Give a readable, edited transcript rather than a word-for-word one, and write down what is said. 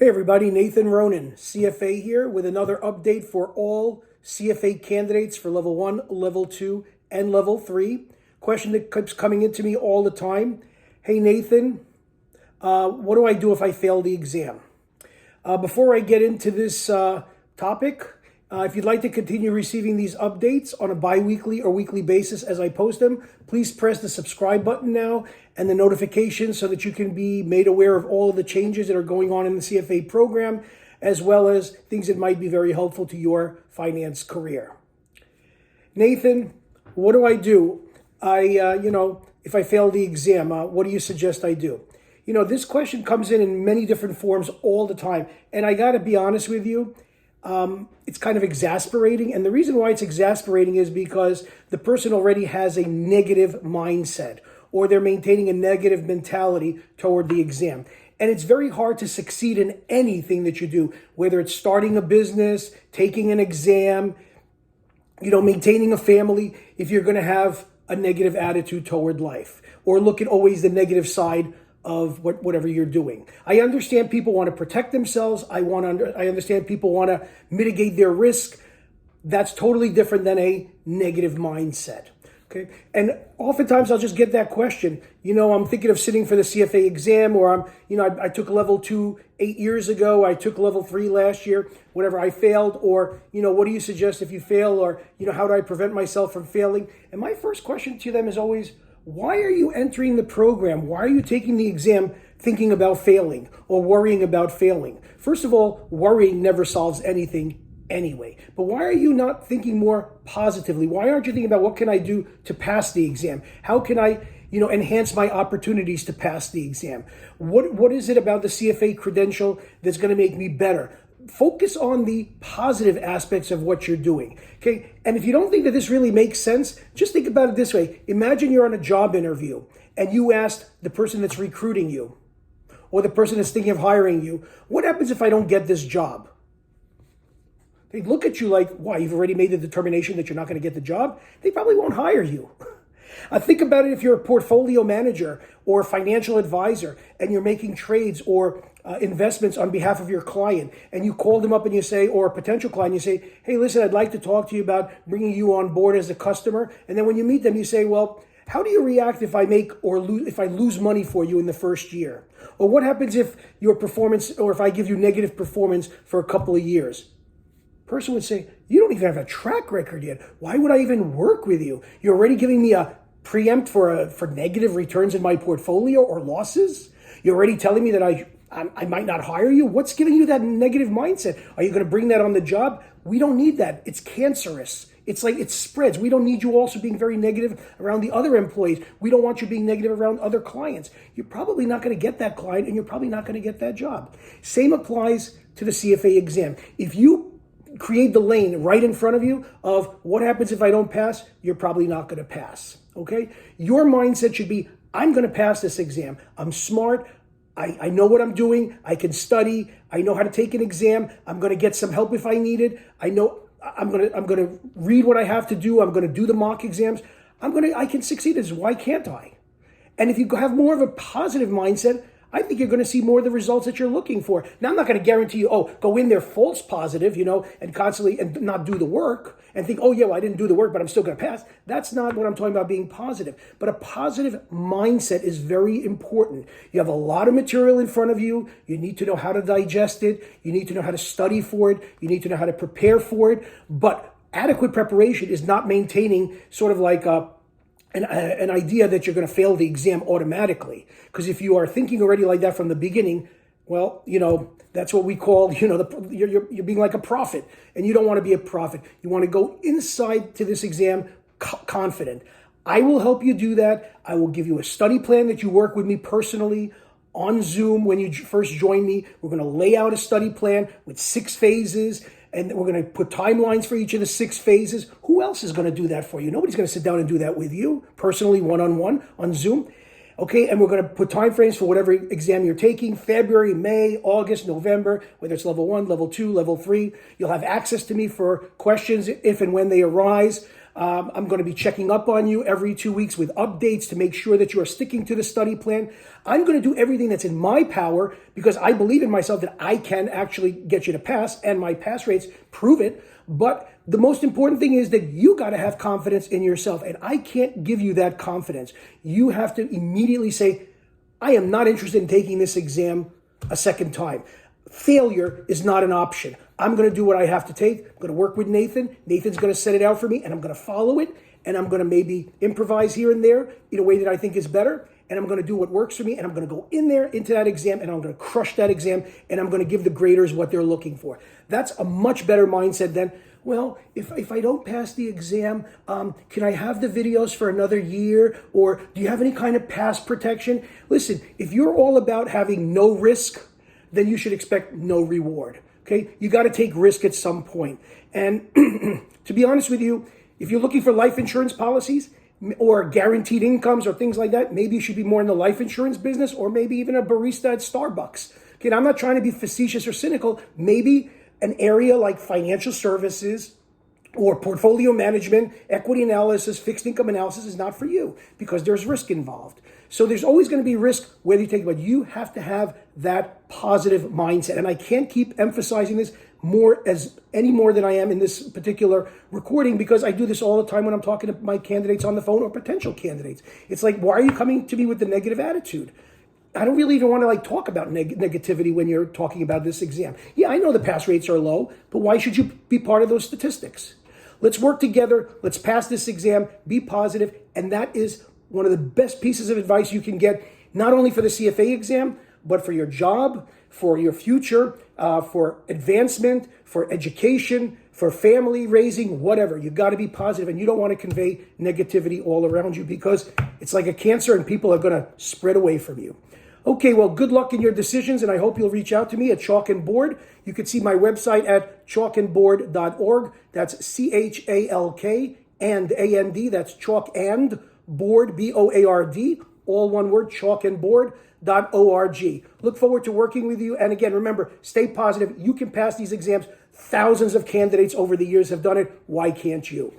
Hey everybody, Nathan Ronen, CFA here with another update for all CFA candidates for Level 1, Level 2, and Level 3. Question that keeps coming into me all the time. Hey Nathan, what do I do if I fail the exam? Before I get into this topic, if you'd like to continue receiving these updates on a bi-weekly or weekly basis as I post them, please press the subscribe button now and the notifications so that you can be made aware of all of the changes that are going on in the CFA program, as well as things that might be very helpful to your finance career. Nathan, what do I do? If I fail the exam, what do you suggest I do? This question comes in many different forms all the time. And I got to be honest with you, it's kind of exasperating. And the reason why it's exasperating is because the person already has a negative mindset, or they're maintaining a negative mentality toward the exam. And it's very hard to succeed in anything that you do, whether it's starting a business, taking an exam, maintaining a family, if you're going to have a negative attitude toward life, or look at always the negative side of whatever you're doing. I understand people want to protect themselves. I understand people want to mitigate their risk. That's totally different than a negative mindset. Okay. And oftentimes I'll just get that question. I'm thinking of sitting for the CFA exam, or I took level 2 8 years ago. I took level 3 last year, whatever. I failed, or, what do you suggest if you fail, or, how do I prevent myself from failing? And my first question to them is always, why are you entering the program? Why are you taking the exam thinking about failing or worrying about failing? First of all, worrying never solves anything anyway. But why are you not thinking more positively? Why aren't you thinking about what can I do to pass the exam? How can I, enhance my opportunities to pass the exam? What is it about the CFA credential that's going to make me better? Focus on the positive aspects of what you're doing, okay? And if you don't think that this really makes sense, just think about it this way. Imagine you're on a job interview and you asked the person that's recruiting you, or the person that's thinking of hiring you, what happens if I don't get this job? They look at you like, why, you've already made the determination that you're not going to get the job? They probably won't hire you. Think about it if you're a portfolio manager or a financial advisor and you're making trades or investments on behalf of your client, and you call them up and you say, or a potential client, you say, hey, listen, I'd like to talk to you about bringing you on board as a customer. And then when you meet them, you say, well, how do you react if I make or if I lose money for you in the first year? Or what happens if your performance, or if I give you negative performance for a couple of years? Person would say, you don't even have a track record yet. Why would I even work with you? You're already giving me a preempt for negative returns in my portfolio or losses? You're already telling me that I might not hire you? What's giving you that negative mindset? Are you going to bring that on the job? We don't need that. It's cancerous. It's like it spreads. We don't need you also being very negative around the other employees. We don't want you being negative around other clients. You're probably not going to get that client, and you're probably not going to get that job. Same applies to the CFA exam. If you create the lane right in front of you of what happens if I don't pass, you're probably not going to pass. Okay? Your mindset should be, I'm going to pass this exam. I'm smart. I know what I'm doing. I can study. I know how to take an exam. I'm going to get some help if I need it. I know I'm going to read what I have to do. I'm going to do the mock exams. I can succeed. Why can't I? And if you have more of a positive mindset, I think you're going to see more of the results that you're looking for. Now, I'm not going to guarantee you, go in there false positive, and constantly and not do the work and think, I didn't do the work, but I'm still going to pass. That's not what I'm talking about being positive. But a positive mindset is very important. You have a lot of material in front of you. You need to know how to digest it. You need to know how to study for it. You need to know how to prepare for it. But adequate preparation is not maintaining sort of like an idea that you're going to fail the exam automatically. Because if you are thinking already like that from the beginning, well, that's what we call, you're being like a prophet. And you don't want to be a prophet. You want to go inside to this exam confident. I will help you do that. I will give you a study plan that you work with me personally on Zoom when you first join me. We're going to lay out a study plan with 6 phases. And we're going to put timelines for each of the 6 phases. Who else is going to do that for you? Nobody's going to sit down and do that with you personally, one-on-one on Zoom. Okay, and we're going to put time frames for whatever exam you're taking, February, May, August, November, whether it's level 1, level 2, level 3. You'll have access to me for questions if and when they arise. I'm going to be checking up on you every 2 weeks with updates to make sure that you are sticking to the study plan. I'm going to do everything that's in my power because I believe in myself that I can actually get you to pass, and my pass rates prove it. But the most important thing is that you got to have confidence in yourself, and I can't give you that confidence. You have to immediately say, I am not interested in taking this exam a second time. Failure is not an option. I'm going to do what I have to take. I'm going to work with Nathan. Nathan's going to set it out for me, and I'm going to follow it, and I'm going to maybe improvise here and there in a way that I think is better, and I'm going to do what works for me, and I'm going to go in there into that exam, and I'm going to crush that exam, and I'm going to give the graders what they're looking for. That's a much better mindset than, well, if I don't pass the exam, can I have the videos for another year? Or do you have any kind of pass protection? Listen, if you're all about having no risk, then you should expect no reward. Okay? You got to take risk at some point. And to be honest with you, if you're looking for life insurance policies or guaranteed incomes or things like that, maybe you should be more in the life insurance business, or maybe even a barista at Starbucks. Okay, and I'm not trying to be facetious or cynical. Maybe an area like financial services or portfolio management, equity analysis, fixed income analysis is not for you because there's risk involved. So there's always going to be risk whether you take it, but you have to have that positive mindset. And I can't keep emphasizing this any more than I am in this particular recording, because I do this all the time when I'm talking to my candidates on the phone or potential candidates. It's like, why are you coming to me with the negative attitude? I don't really even want to talk about negativity when you're talking about this exam. Yeah, I know the pass rates are low, but why should you be part of those statistics? Let's work together. Let's pass this exam. Be positive. And that is one of the best pieces of advice you can get, not only for the CFA exam, but for your job, for your future, for advancement, for education, for family raising, whatever. You got to be positive, and you don't want to convey negativity all around you because it's like a cancer and people are going to spread away from you. Okay, well, good luck in your decisions, and I hope you'll reach out to me at Chalk and Board. You can see my website at chalkandboard.org. That's CHALK and AND. That's Chalk and Board, BOARD, all one word, chalkandboard.org. Look forward to working with you. And again, remember, stay positive. You can pass these exams. Thousands of candidates over the years have done it. Why can't you?